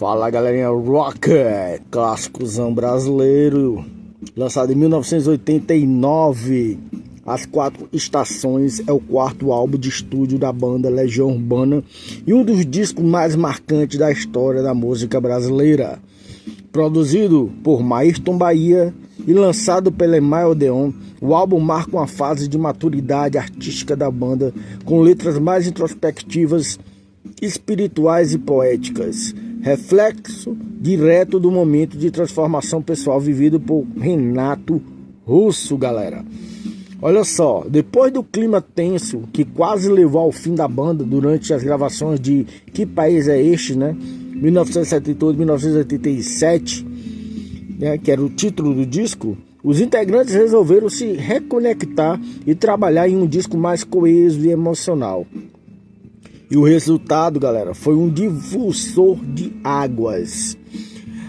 Fala galerinha, Rocket, clássicozão brasileiro, lançado em 1989. As Quatro Estações é o quarto álbum de estúdio da banda Legião Urbana e um dos discos mais marcantes da história da música brasileira. Produzido por Maírton Bahia e lançado pela Emael Odeon, o álbum marca uma fase de maturidade artística da banda, com letras mais introspectivas, espirituais e poéticas, reflexo direto do momento de transformação pessoal vivido por Renato Russo, galera. Olha só, depois do clima tenso que quase levou ao fim da banda durante as gravações de Que País é Este, né? 1978 e 1987, né, que era o título do disco, os integrantes resolveram se reconectar e trabalhar em um disco mais coeso e emocional. E o resultado, galera, foi um difusor de águas.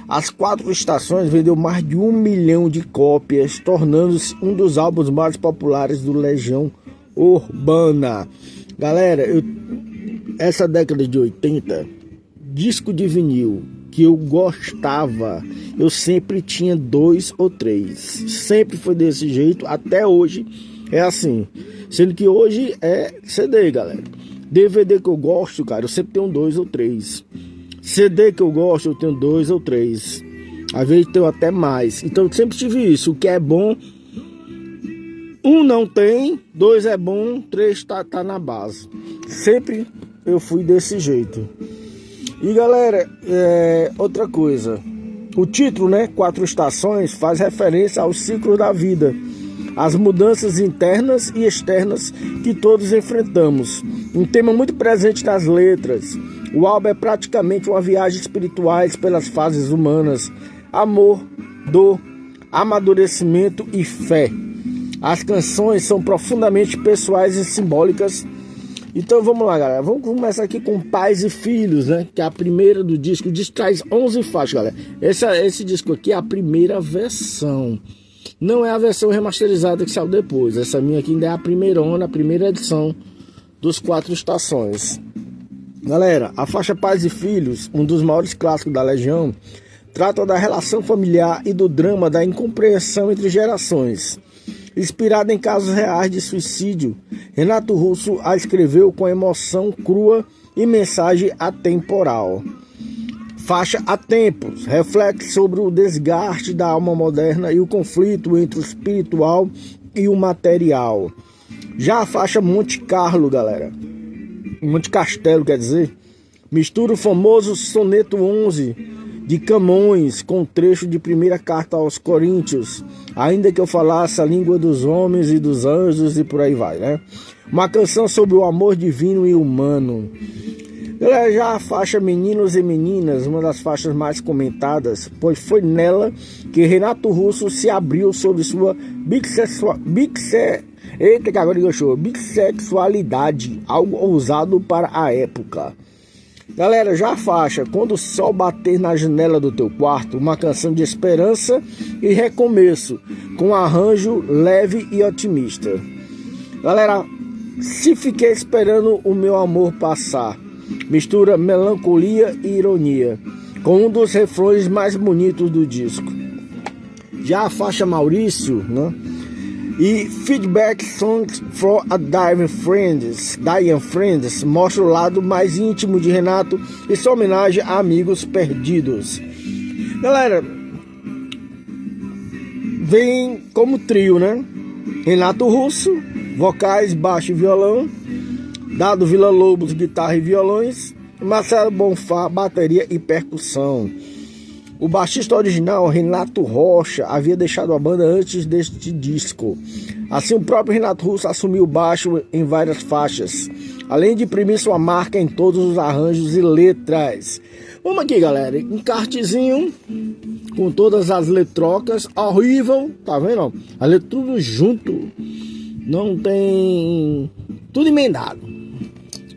As Quatro Estações vendeu mais de 1 milhão de cópias, tornando-se um dos álbuns mais populares do Legião Urbana. Galera, essa década de 80, disco de vinil que eu gostava, eu sempre tinha 2 ou 3. Sempre foi desse jeito, até hoje é assim. Sendo que hoje é CD, galera. DVD que eu gosto, cara, eu sempre tenho 2 ou 3. CD que eu gosto, eu tenho 2 ou 3. Às vezes tenho até mais. Então eu sempre tive isso. O que é bom, 1 não tem, 2 é bom, 3 tá na base. Sempre eu fui desse jeito. E galera, outra coisa. O título, né, Quatro Estações, faz referência ao ciclo da vida, as mudanças internas e externas que todos enfrentamos. Um tema muito presente nas letras. O álbum é praticamente uma viagem espiritual pelas fases humanas: amor, dor, amadurecimento e fé. As canções são profundamente pessoais e simbólicas. Então vamos lá, galera. Vamos começar aqui com Pais e Filhos, né? Que é a primeira do disco. O disco traz 11 faixas, galera. Esse disco aqui é a primeira versão. Não é a versão remasterizada que saiu depois. Essa minha aqui ainda é a primeirona, a primeira edição dos Quatro Estações. Galera, a faixa Pais e Filhos, um dos maiores clássicos da Legião, trata da relação familiar e do drama da incompreensão entre gerações. Inspirada em casos reais de suicídio, Renato Russo a escreveu com emoção crua e mensagem atemporal. Faixa Há Tempos reflete sobre o desgaste da alma moderna e o conflito entre o espiritual e o material. Já a faixa Monte Carlo, galera, Monte Castelo, quer dizer, mistura o famoso Soneto 11 de Camões com trecho de primeira carta aos Coríntios, ainda que eu falasse a língua dos homens e dos anjos e por aí vai, né? Uma canção sobre o amor divino e humano. Galera, já a faixa Meninos e Meninas, uma das faixas mais comentadas, pois foi nela que Renato Russo se abriu sobre sua bissexualidade, algo ousado para a época. Galera, já a faixa Quando o Sol Bater na Janela do Teu Quarto, uma canção de esperança e recomeço, com um arranjo leve e otimista. Galera, Se Fiquei Esperando o Meu Amor Passar, mistura melancolia e ironia, com um dos refrões mais bonitos do disco. Já a faixa Maurício, né? E Feedback Songs for a Dying Friends mostra o lado mais íntimo de Renato e sua homenagem a amigos perdidos. Galera, vem como trio, né? Renato Russo, vocais, baixo e violão. Dado Villa-Lobos, guitarra e violões. Marcelo Bonfá, bateria e percussão. O baixista original, Renato Rocha, havia deixado a banda antes deste disco. Assim, o próprio Renato Russo assumiu o baixo em várias faixas, além de imprimir sua marca em todos os arranjos e letras. Vamos aqui, galera, encartezinho com todas as letrocas, horrível, tá vendo? A letra tudo junto, não tem, tudo emendado.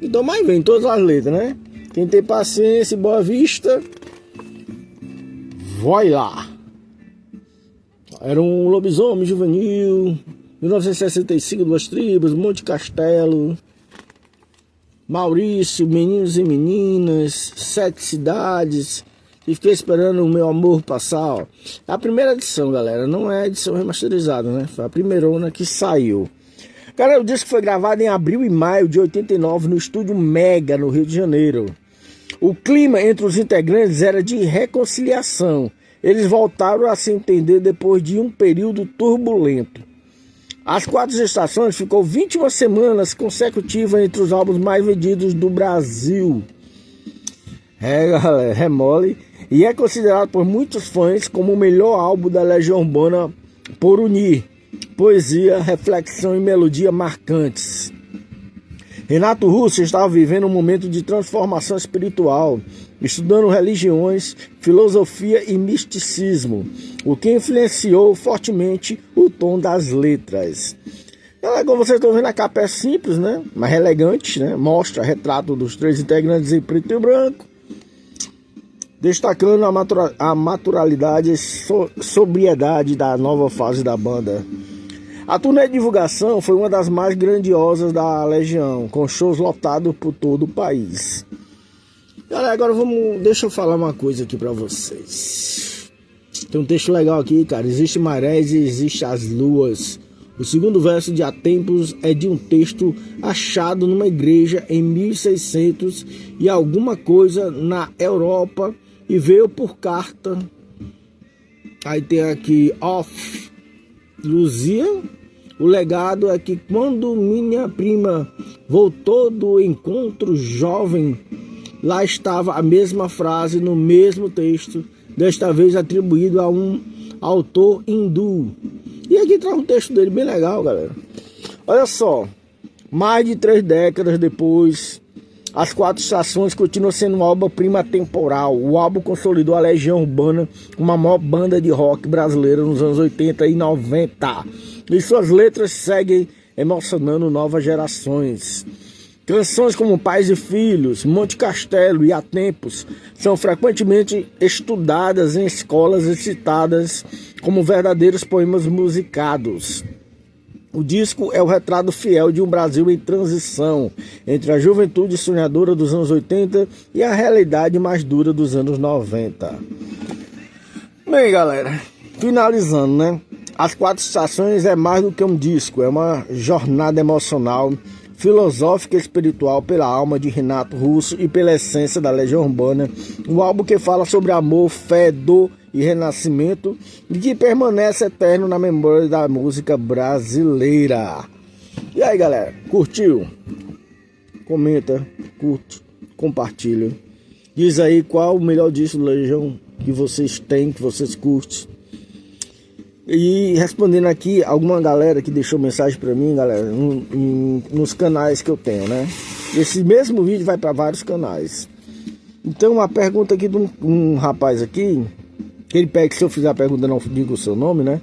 Então, mais vem todas as letras, né? Quem tem paciência e boa vista, vai lá. Era um lobisomem juvenil, 1965, Duas Tribos, Monte Castelo, Maurício, Meninos e Meninas, 7 Cidades, e fiquei esperando o meu amor passar, ó. É a primeira edição, galera, não é a edição remasterizada, né? Foi a primeirona que saiu. Cara, o disco foi gravado em abril e maio de 89 no estúdio Mega, no Rio de Janeiro. O clima entre os integrantes era de reconciliação. Eles voltaram a se entender depois de um período turbulento. As 4 estações ficou 21 semanas consecutivas entre os álbuns mais vendidos do Brasil. Galera, é mole. E é considerado por muitos fãs como o melhor álbum da Legião Urbana por unir poesia, reflexão e melodia marcantes. Renato Russo estava vivendo um momento de transformação espiritual, estudando religiões, filosofia e misticismo, o que influenciou fortemente o tom das letras. Como vocês estão vendo, a capa é simples, né? Mas elegante, né? Mostra retrato dos 3 integrantes em preto e branco, destacando a naturalidade e sobriedade da nova fase da banda. A turnê de divulgação foi uma das mais grandiosas da Legião, com shows lotados por todo o país. Galera, agora deixa eu falar uma coisa aqui pra vocês. Tem um texto legal aqui, cara. Existe marés e existe as luas. O segundo verso de Há Tempos é de um texto achado numa igreja em 1600 e alguma coisa na Europa e veio por carta. Aí tem aqui Off Luzia. O legado é que quando minha prima voltou do encontro jovem, lá estava a mesma frase no mesmo texto, desta vez atribuído a um autor hindu. E aqui traz um texto dele bem legal, galera. Olha só, mais de 3 décadas depois, as 4 estações continuam sendo uma obra-prima temporal. O álbum consolidou a Legião Urbana, uma maior banda de rock brasileira nos anos 80 e 90. E suas letras seguem emocionando novas gerações. Canções como Pais e Filhos, Monte Castelo e Há Tempos são frequentemente estudadas em escolas e citadas como verdadeiros poemas musicados. O disco é o retrato fiel de um Brasil em transição entre a juventude sonhadora dos anos 80 e a realidade mais dura dos anos 90. Bem, galera, finalizando, né? As 4 estações é mais do que um disco, é uma jornada emocional, filosófica e espiritual pela alma de Renato Russo e pela essência da Legião Urbana. Um álbum que fala sobre amor, fé, dor e renascimento e que permanece eterno na memória da música brasileira. E aí, galera, curtiu? Comenta, curte, compartilha. Diz aí qual o melhor disco da Legião que vocês têm, que vocês curtem. E respondendo aqui, alguma galera que deixou mensagem pra mim, galera, nos canais que eu tenho, né? Esse mesmo vídeo vai para vários canais. Então, a pergunta aqui de um rapaz aqui, que ele pede que se eu fizer a pergunta não diga o seu nome, né?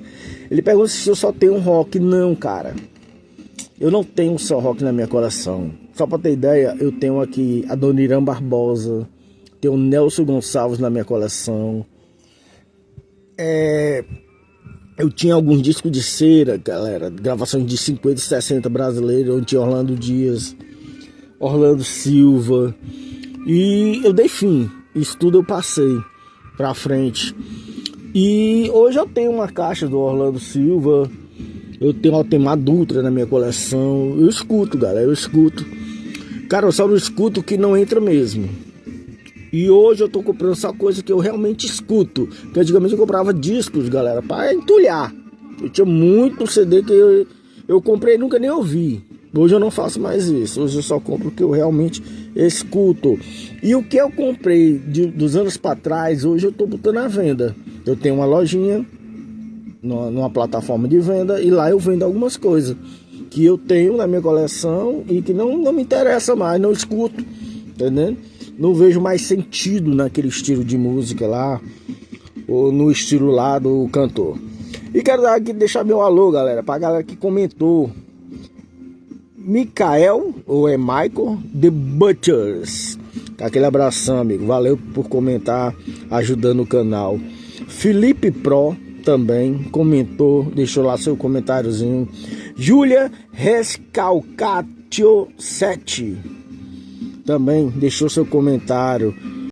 Ele pergunta se eu só tenho um rock. Não, cara. Eu não tenho só rock na minha coleção. Só pra ter ideia, eu tenho aqui a Dona Irã Barbosa, tenho o Nelson Gonçalves na minha coleção. Eu tinha alguns discos de cera, galera, gravações de 50 e 60 brasileiros, onde tinha Orlando Dias, Orlando Silva. E eu dei fim, isso tudo eu passei pra frente. E hoje eu tenho uma caixa do Orlando Silva, eu tenho Altemar Dutra na minha coleção. Eu escuto, galera, eu escuto. Cara, eu só não escuto o que não entra mesmo. E hoje eu tô comprando só coisa que eu realmente escuto. Porque antigamente eu comprava discos, galera, para entulhar. Eu tinha muito CD que eu comprei e nunca nem ouvi. Hoje eu não faço mais isso. Hoje eu só compro o que eu realmente escuto. E o que eu comprei dos anos para trás, hoje eu tô botando à venda. Eu tenho uma lojinha numa plataforma de venda e lá eu vendo algumas coisas que eu tenho na minha coleção e que não me interessa mais, não escuto, entendeu? Não vejo mais sentido naquele estilo de música lá, ou no estilo lá do cantor. E quero deixar meu alô, galera, pra galera que comentou. Mikael, ou é Michael, The Butchers. Aquele abração, amigo. Valeu por comentar, ajudando o canal. Felipe Pro também comentou, deixou lá seu comentáriozinho. Júlia Rescalcatio 7 também deixou seu comentário.